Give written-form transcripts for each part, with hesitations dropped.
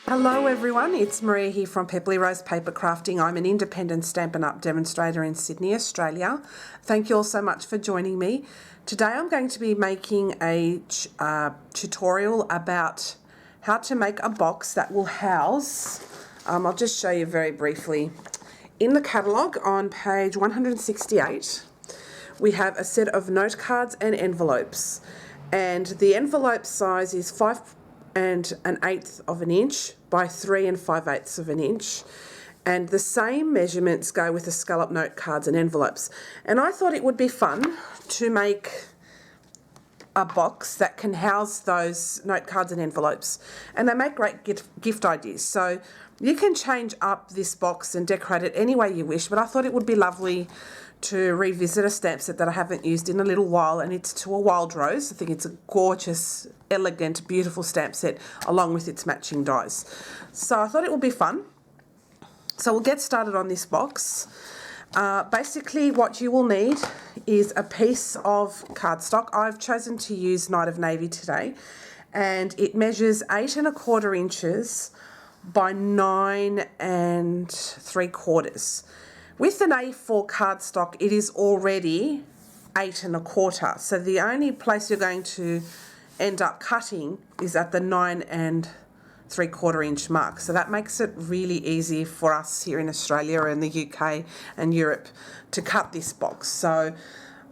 Hello everyone, it's Maria here from Pepperly Rose Paper Crafting. I'm an independent Stampin' Up demonstrator in Sydney, Australia. Thank you all so much for joining me. Today I'm going to be making a tutorial about how to make a box that will house, I'll just show you very briefly. In the catalogue on page 168, we have a set of note cards and envelopes. And the envelope size is 5 1/8 of an inch by 3 5/8 of an inch, and the same measurements go with the scallop note cards and envelopes. And I thought it would be fun to make a box that can house those note cards and envelopes, and they make great gift ideas. So you can change up this box and decorate it any way you wish, but I thought it would be lovely to revisit a stamp set that I haven't used in a little while, and it's To a Wild Rose. I think it's a gorgeous, elegant, beautiful stamp set along with its matching dies. So I thought it would be fun. So we'll get started on this box. Basically what you will need is a piece of cardstock. I've chosen to use Night of Navy today, and it measures 8 1/4 inches by 9 3/4. With an A4 cardstock, it is already 8 1/4. So the only place you're going to end up cutting is at the 9 3/4 inch mark. So that makes it really easy for us here in Australia and the UK and Europe to cut this box. So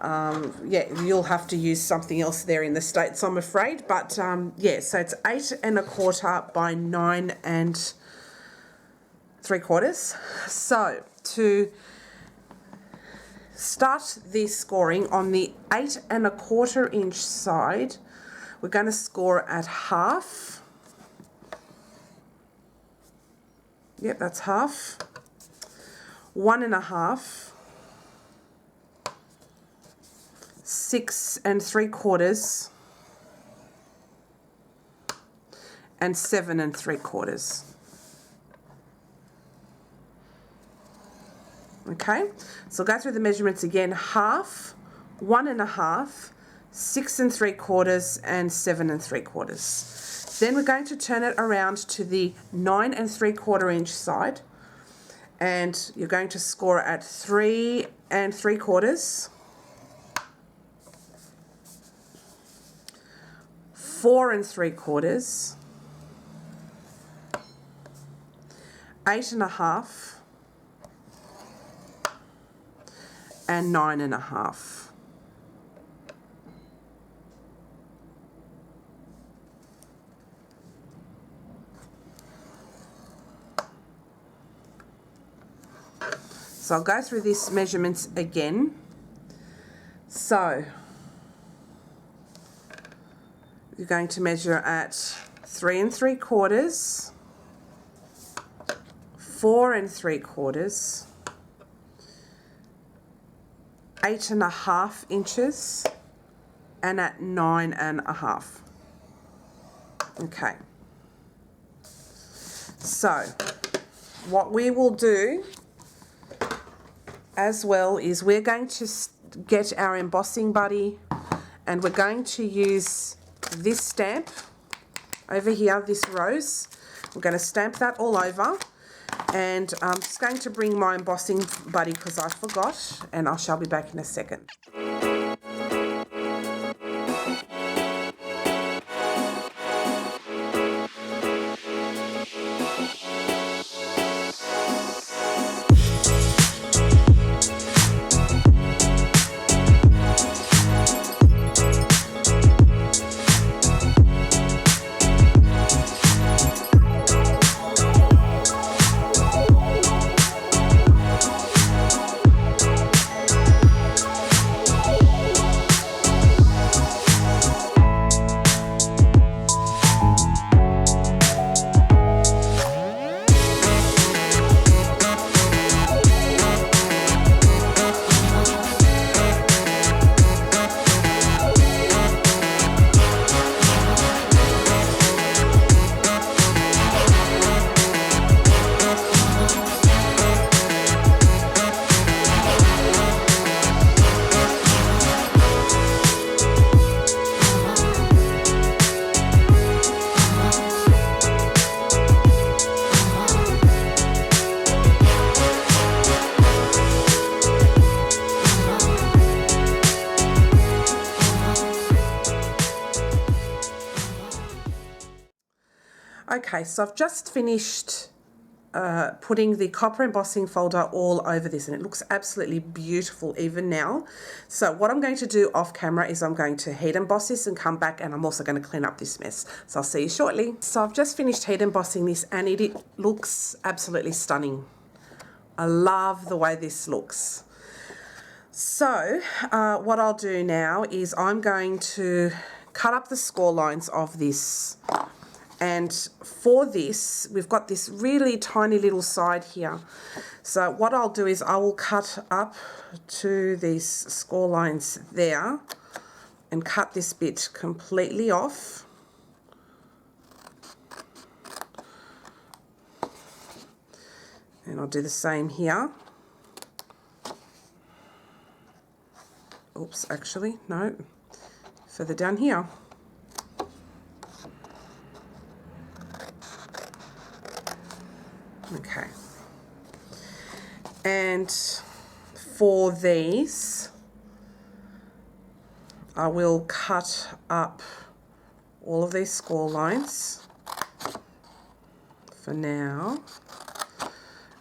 yeah, you'll have to use something else there in the States, I'm afraid. But yeah, so it's 8 1/4 by 9 3/4. So to start the scoring on the 8 1/4 inch side, we're going to score at half. Yep, that's half. 1 1/2. 6 3/4. And 7 3/4. Okay, so go through the measurements again: half, 1 1/2, 6 3/4, and 7 3/4. Then we're going to turn it around to the 9 3/4 inch side, and you're going to score at 3 3/4, 4 3/4, 8 1/2, and 9 1/2. So I'll go through these measurements again. So you're going to measure at 3 3/4, 4 3/4, 8 1/2 inches, and at 9 1/2. Okay. So what we will do as well is we're going to get our embossing buddy, and we're going to use this stamp over here, this rose. We're going to stamp that all over. And I'm just going to bring my embossing buddy because I forgot, and I shall be back in a second. Okay, so I've just finished putting the copper embossing folder all over this, and it looks absolutely beautiful even now. So what I'm going to do off camera is I'm going to heat emboss this and come back, and I'm also going to clean up this mess. So I'll see you shortly. So I've just finished heat embossing this, and it looks absolutely stunning. I love the way this looks. So what I'll do now is I'm going to cut up the score lines of this. And for this, we've got this really tiny little side here. So what I'll do is I will cut up to these score lines there and cut this bit completely off. And I'll do the same here. Oops, actually, no, further down here. Okay, and for these, I will cut up all of these score lines for now,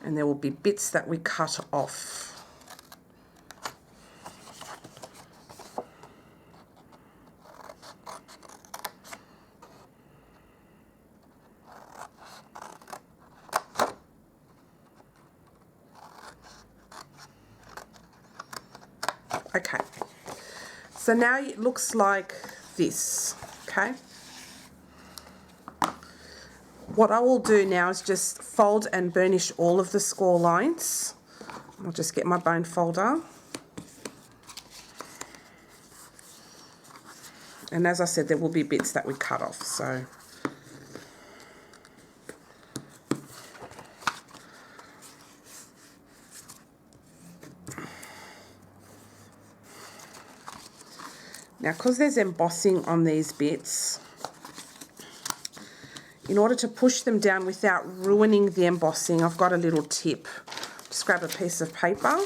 and there will be bits that we cut off. Okay, so now it looks like this, okay? What I will do now is just fold and burnish all of the score lines. I'll just get my bone folder. And as I said, there will be bits that we cut off, so. Now, because there's embossing on these bits, in order to push them down without ruining the embossing, I've got a little tip. Just grab a piece of paper,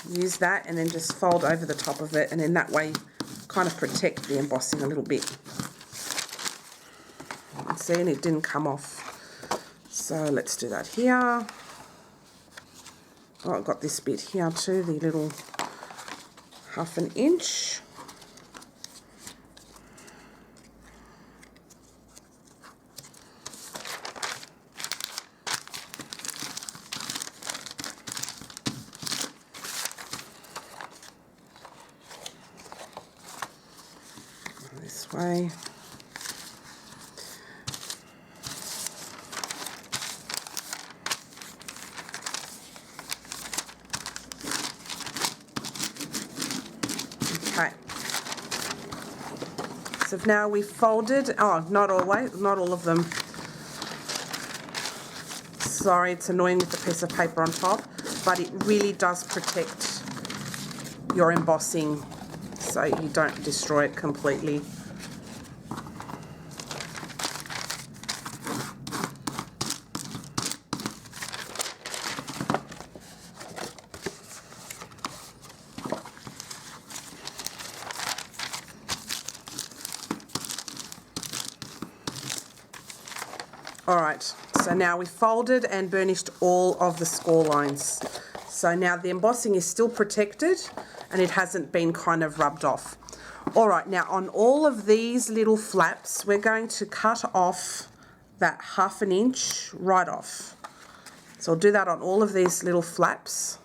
use that, and then just fold over the top of it, and in that way kind of protect the embossing a little bit. You can see, and it didn't come off. So let's do that here. Oh, I've got this bit here too, the little 1/2 inch. This way. Okay. So now we've folded, oh, not always, not all of them. Sorry, it's annoying with the piece of paper on top, but it really does protect your embossing so you don't destroy it completely. Alright, so now we've folded and burnished all of the score lines. So now the embossing is still protected and it hasn't been kind of rubbed off. Alright, now on all of these little flaps, we're going to cut off that 1/2 inch right off. So I'll do that on all of these little flaps.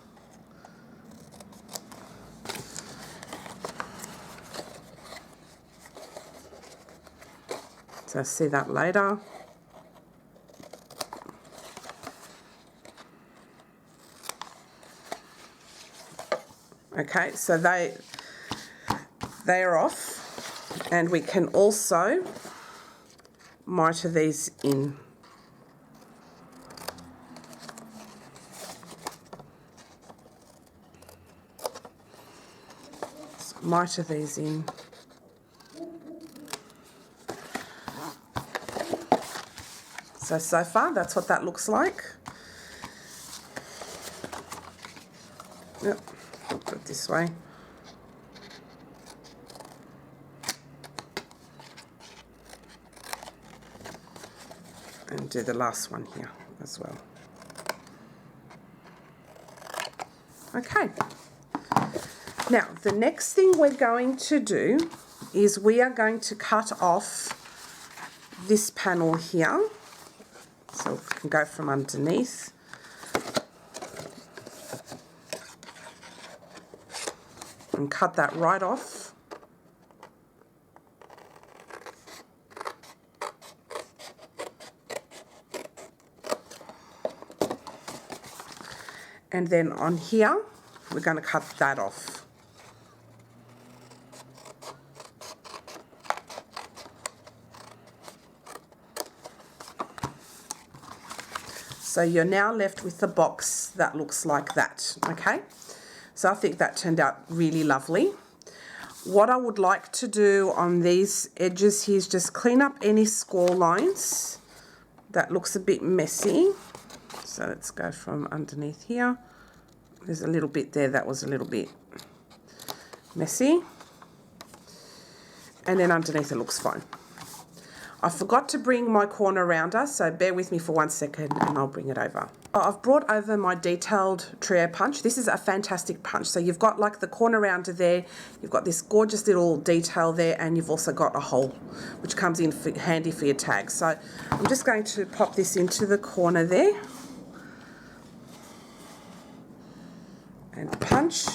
So see that later. Okay, so they are off, and we can also miter these in. So miter these in. So far that's what that looks like. Yep. Put it this way. And do the last one here as well. Okay. Now, the next thing we're going to do is we are going to cut off this panel here. So we can go from underneath. And cut that right off. And then on here, we're going to cut that off. So you're now left with the box that looks like that, okay? So I think that turned out really lovely. What I would like to do on these edges here is just clean up any score lines. That looks a bit messy. So let's go from underneath here. There's a little bit there that was a little bit messy. And then underneath it looks fine. I forgot to bring my corner rounder, so bear with me for 1 second and I'll bring it over. I've brought over my detailed trio punch. This is a fantastic punch. So you've got like the corner rounder there, you've got this gorgeous little detail there, and you've also got a hole which comes in handy for your tags. So I'm just going to pop this into the corner there. And punch.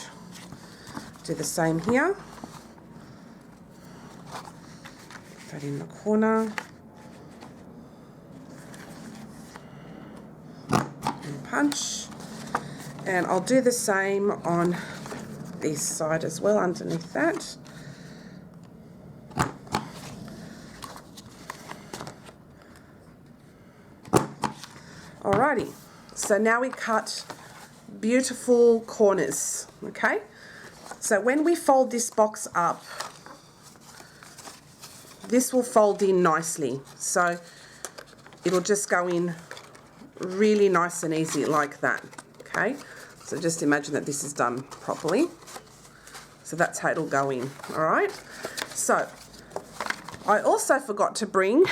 Do the same here. Put that in the corner. And punch. And I'll do the same on this side as well, underneath that. Alrighty, so now we cut beautiful corners, okay? So when we fold this box up, this will fold in nicely. So it'll just go in really nice and easy like that, okay? So just imagine that this is done properly. So that's how it'll go in, all right? So I also forgot to bring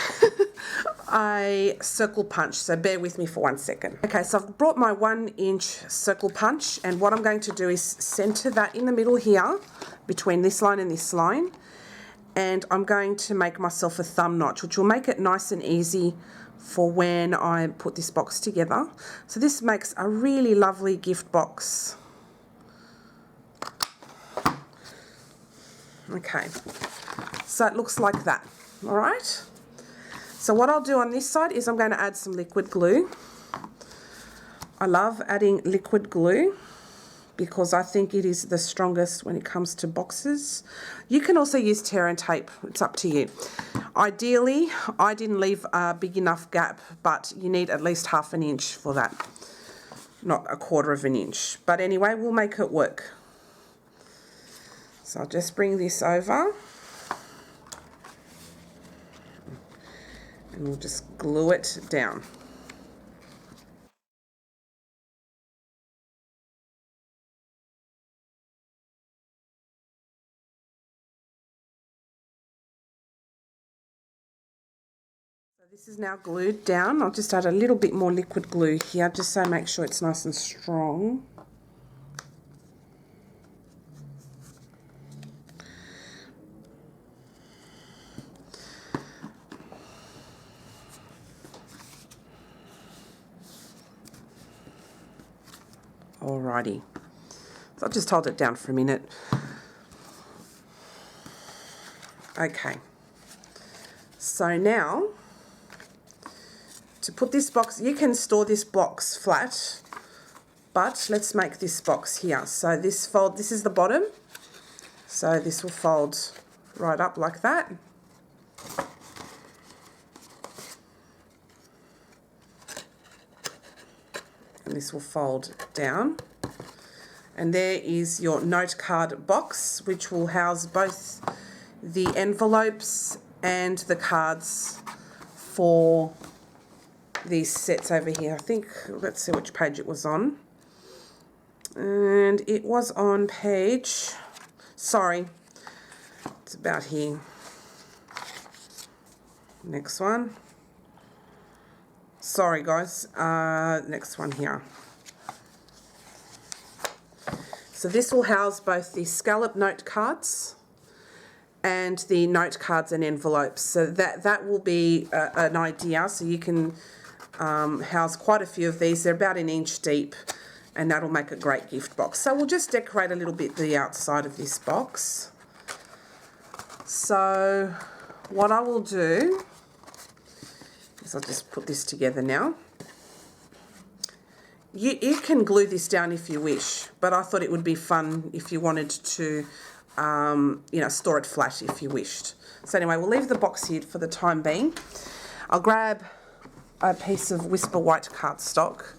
a circle punch, so bear with me for 1 second. Okay, so I've brought my 1-inch circle punch, and what I'm going to do is center that in the middle here, between this line and this line, and I'm going to make myself a thumb notch, which will make it nice and easy for when I put this box together. So this makes a really lovely gift box. Okay, so it looks like that, all right? So what I'll do on this side is I'm going to add some liquid glue. I love adding liquid glue because I think it is the strongest when it comes to boxes. You can also use tear and tape, it's up to you. Ideally, I didn't leave a big enough gap, but you need at least 1/2 inch for that, not 1/4 inch. But anyway, we'll make it work. So I'll just bring this over. And we'll just glue it down. So this is now glued down. I'll just add a little bit more liquid glue here, just so make sure it's nice and strong. Alrighty, so I'll just hold it down for a minute. Okay, so now to put this box, you can store this box flat, but let's make this box here. So this is the bottom, so this will fold right up like that. And this will fold down, and there is your note card box, which will house both the envelopes and the cards for these sets over here. I think, let's see which page it was on, and it was on page, sorry, it's about here. Next one. Sorry guys, next one here. So this will house both the scallop note cards and the note cards and envelopes. So that will be an idea. So you can house quite a few of these. They're about 1 inch deep, and that'll make a great gift box. So we'll just decorate a little bit the outside of this box. So what I will do is I'll just put this together now. You can glue this down if you wish, but I thought it would be fun if you wanted to, you know, store it flat if you wished. So anyway, we'll leave the box here for the time being. I'll grab a piece of Whisper White cardstock,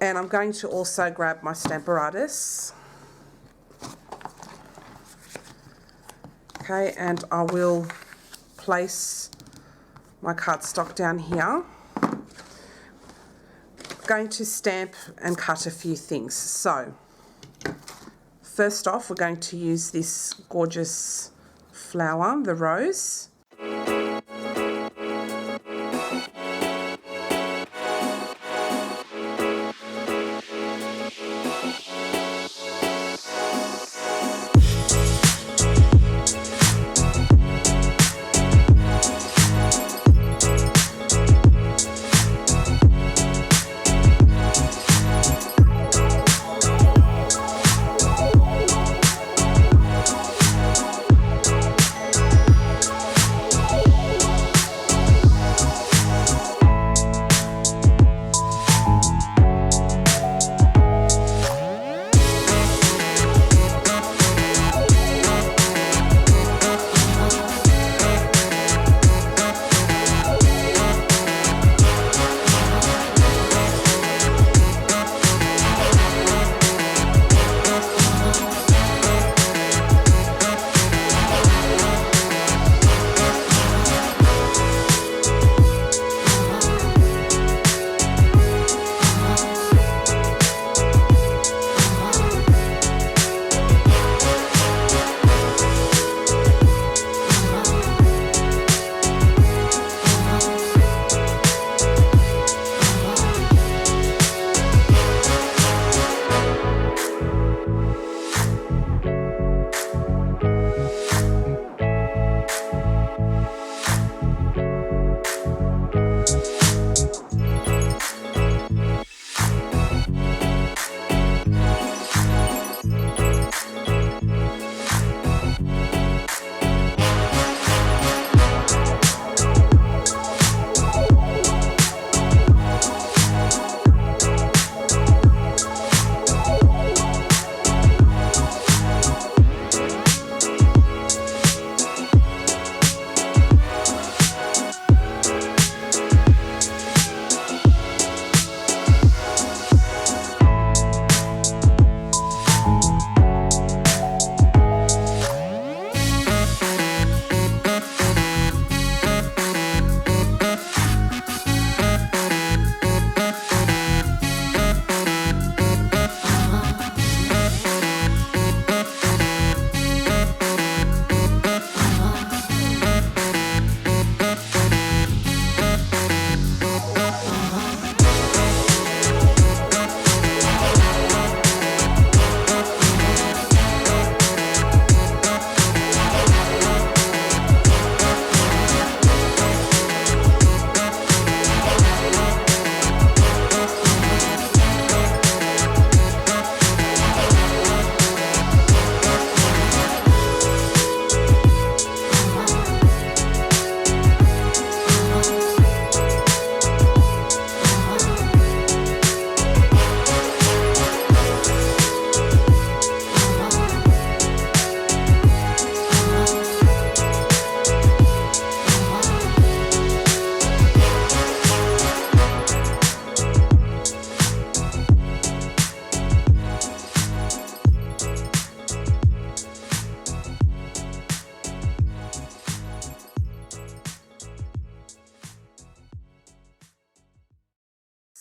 and I'm going to also grab my Stamparatus. Okay, and I will place my cardstock down here. Going to stamp and cut a few things. So first off, we're going to use this gorgeous flower, the rose.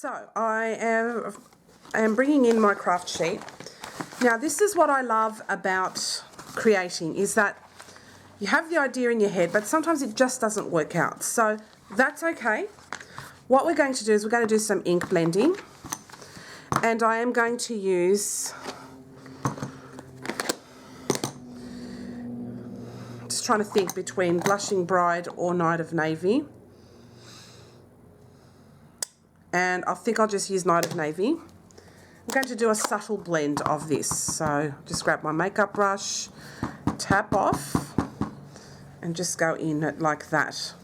So I am bringing in my craft sheet. Now this is what I love about creating, is that you have the idea in your head, but sometimes it just doesn't work out. So that's okay. What we're going to do is we're going to do some ink blending, and I am going to use, just trying to think between Blushing Bride or Night of Navy, and I think I'll just use Night of Navy. I'm going to do a subtle blend of this, so just grab my makeup brush, tap off, and just go in it like that.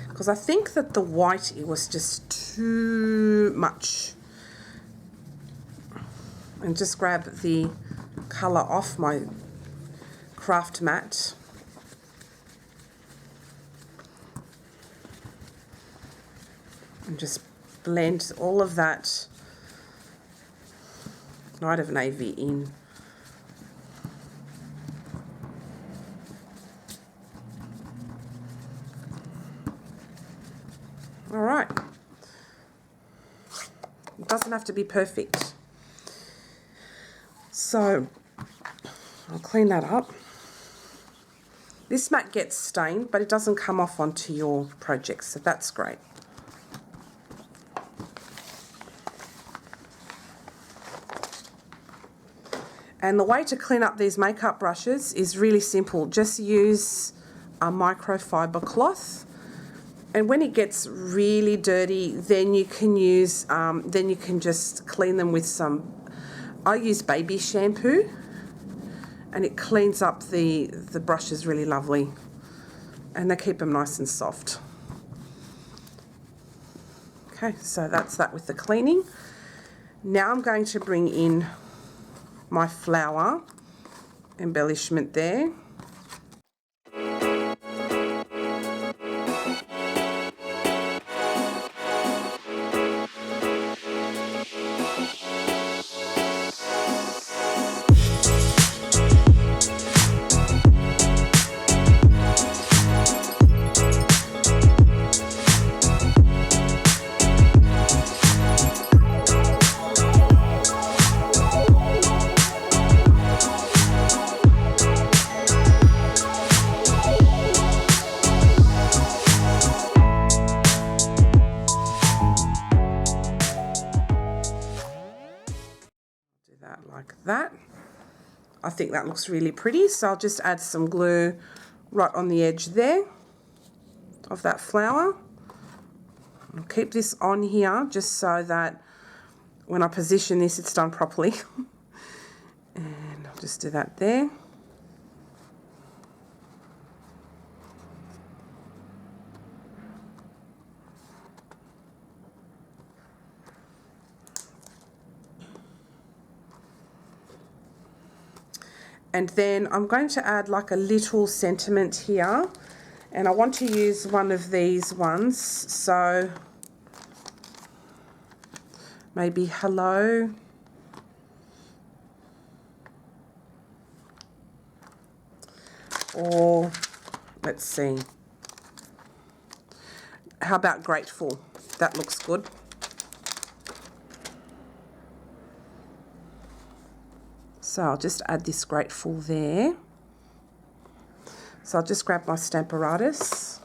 Because I think that the white, it was just too much. And just grab the colour off my craft mat. And just blend all of that Night of Navy in. All right. It doesn't have to be perfect. So I'll clean that up. This mat gets stained, but it doesn't come off onto your project, so that's great. And the way to clean up these makeup brushes is really simple. Just use a microfiber cloth, and when it gets really dirty, then you can use, then you can just clean them with some. I use baby shampoo, and it cleans up the brushes really lovely, and they keep them nice and soft. Okay, so that's that with the cleaning. Now I'm going to bring in my flower embellishment there. Like that. I think that looks really pretty, so I'll just add some glue right on the edge there of that flower. I'll keep this on here just so that when I position this, it's done properly. And I'll just do that there. And then I'm going to add like a little sentiment here, and I want to use one of these ones, so maybe hello, or let's see, how about grateful? That looks good. So I'll just add this grateful there. So I'll just grab my Stamparatus.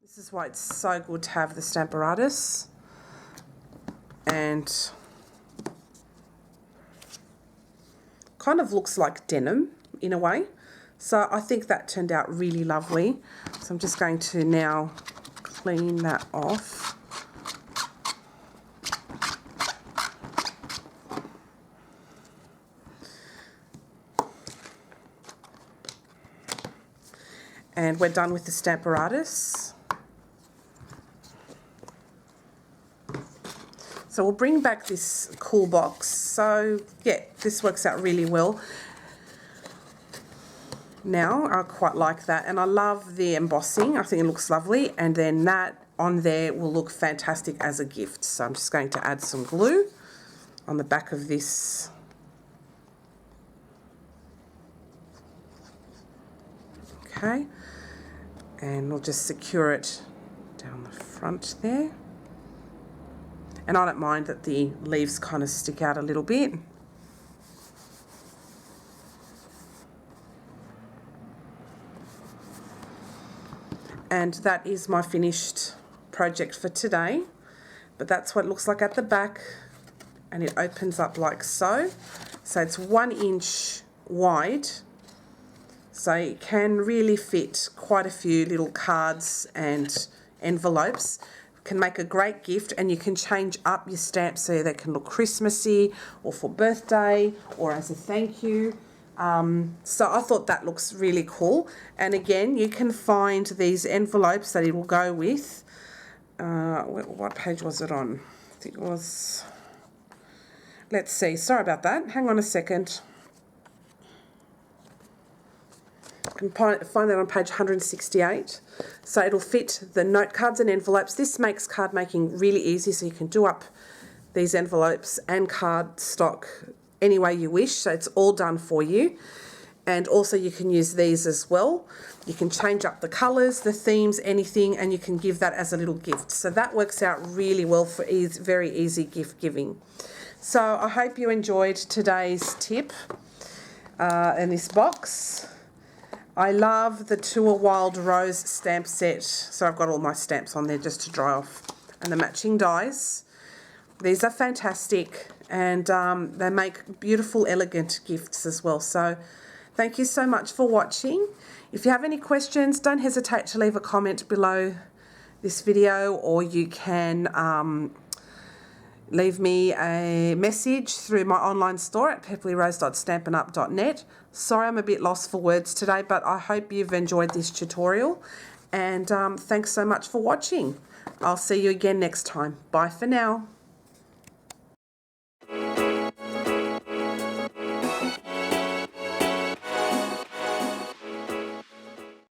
This is why it's so good to have the Stamparatus, and kind of looks like denim in a way. So I think that turned out really lovely. So I'm just going to now clean that off. And we're done with the Stamparatus. So we'll bring back this cool box. So yeah, this works out really well. Now I quite like that, and I love the embossing. I think it looks lovely. And then that on there will look fantastic as a gift. So I'm just going to add some glue on the back of this. Okay, and we'll just secure it down the front there. And I don't mind that the leaves kind of stick out a little bit. And that is my finished project for today. But that's what it looks like at the back, and it opens up like so. So it's 1 inch wide. So it can really fit quite a few little cards and envelopes. Can make a great gift, and you can change up your stamps so they can look Christmassy or for birthday or as a thank you. So I thought that looks really cool. And again, you can find these envelopes that it will go with. What page was it on? I think it was, let's see, sorry about that. Hang on a second. You can find that on page 168. So it'll fit the note cards and envelopes. This makes card making really easy, so you can do up these envelopes and cardstock any way you wish. So it's all done for you. And also you can use these as well. You can change up the colours, the themes, anything, and you can give that as a little gift. So that works out really well for very easy gift giving. So I hope you enjoyed today's tip in this box. I love the Tour Wild Rose stamp set. So I've got all my stamps on there just to dry off. And the matching dies. These are fantastic, and they make beautiful, elegant gifts as well. So thank you so much for watching. If you have any questions, don't hesitate to leave a comment below this video, or you can leave me a message through my online store at pepperlyrose.stampinup.net. Sorry, I'm a bit lost for words today, but I hope you've enjoyed this tutorial, and thanks so much for watching. I'll see you again next time. Bye for now.